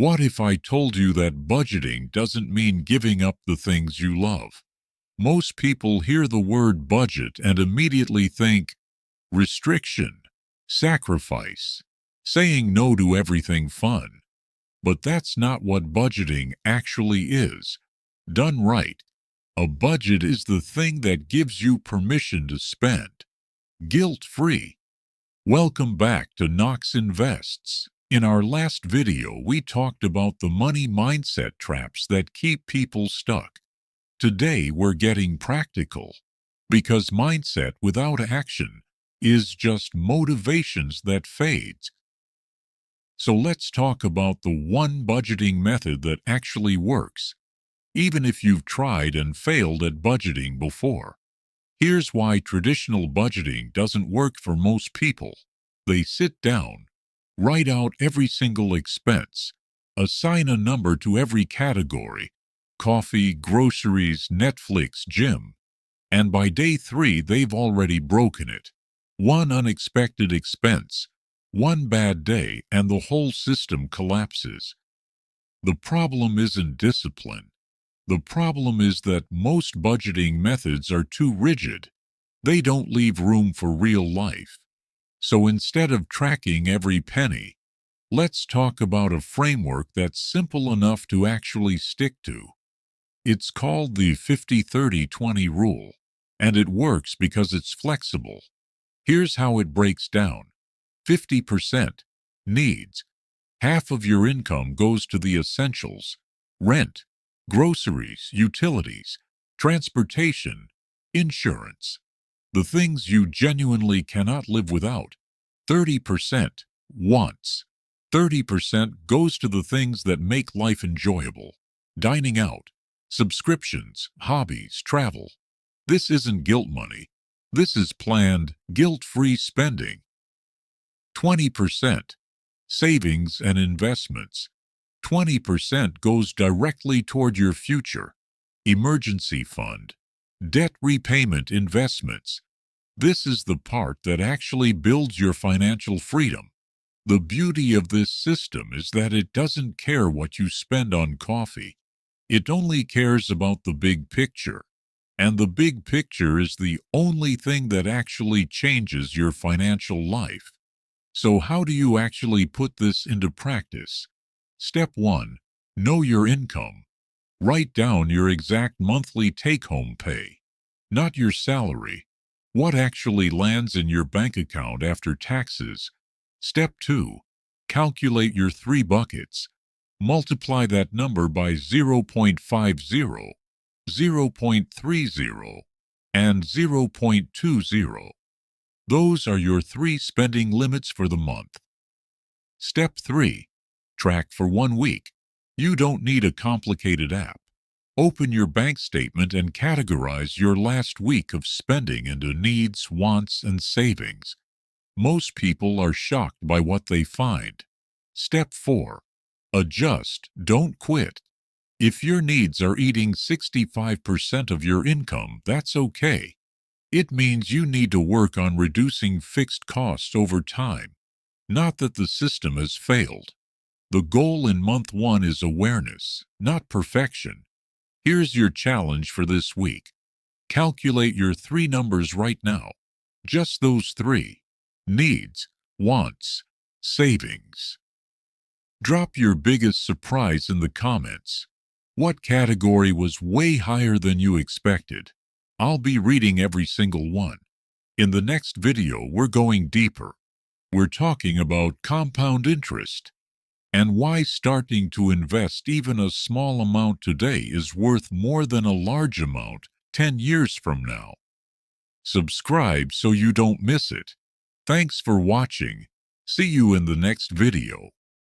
What if I told you that budgeting doesn't mean giving up the things you love? Most people hear the word budget and immediately think restriction, sacrifice, saying no to everything fun. But that's not what budgeting actually is. Done right, a budget is the thing that gives you permission to spend, guilt-free. Welcome back to Knox Invests. In our last video, we talked about the money mindset traps that keep people stuck. Today, we're getting practical, because mindset without action is just motivations that fades. So let's talk about the one budgeting method that actually works, even if you've tried and failed at budgeting before. Here's why traditional budgeting doesn't work for most people. They sit down, write out every single expense, assign a number to every category: coffee, groceries, Netflix, gym. And by day 3, they've already broken it. One unexpected expense, one bad day, and the whole system collapses. The problem isn't discipline. The problem is that most budgeting methods are too rigid. They don't leave room for real life. So instead of tracking every penny, let's talk about a framework that's simple enough to actually stick to. It's called the 50-30-20 rule, and it works because it's flexible. Here's how it breaks down. 50% needs. Half of your income goes to the essentials: rent, groceries, utilities, transportation, insurance, the things you genuinely cannot live without. 30% wants. 30% goes to the things that make life enjoyable: dining out, subscriptions, hobbies, travel. This isn't guilt money. This is planned, guilt-free spending. 20% savings and investments. 20% goes directly toward your future: emergency fund, debt repayment, investments. This is the part that actually builds your financial freedom. The beauty of this system is that it doesn't care what you spend on coffee. It only cares about the big picture. And the big picture is the only thing that actually changes your financial life. So how do you actually put this into practice? Step 1. Know your income. Write down your exact monthly take-home pay, not your salary. What actually lands in your bank account after taxes. Step 2. Calculate your 3 buckets. Multiply that number by 0.50, 0.30, and 0.20. Those are your 3 spending limits for the month. Step 3. Track for 1 week. You don't need a complicated app. Open your bank statement and categorize your last week of spending into needs, wants, and savings. Most people are shocked by what they find. Step 4. Adjust, don't quit. If your needs are eating 65% of your income, that's okay. It means you need to work on reducing fixed costs over time. Not that the system has failed. The goal in month 1 is awareness, not perfection. Here's your challenge for this week. Calculate your 3 numbers right now. Just those 3. Needs, wants, savings. Drop your biggest surprise in the comments. What category was way higher than you expected? I'll be reading every single one. In the next video, we're going deeper. We're talking about compound interest and why starting to invest even a small amount today is worth more than a large amount 10 years from now. Subscribe so you don't miss it. Thanks for watching. See you in the next video.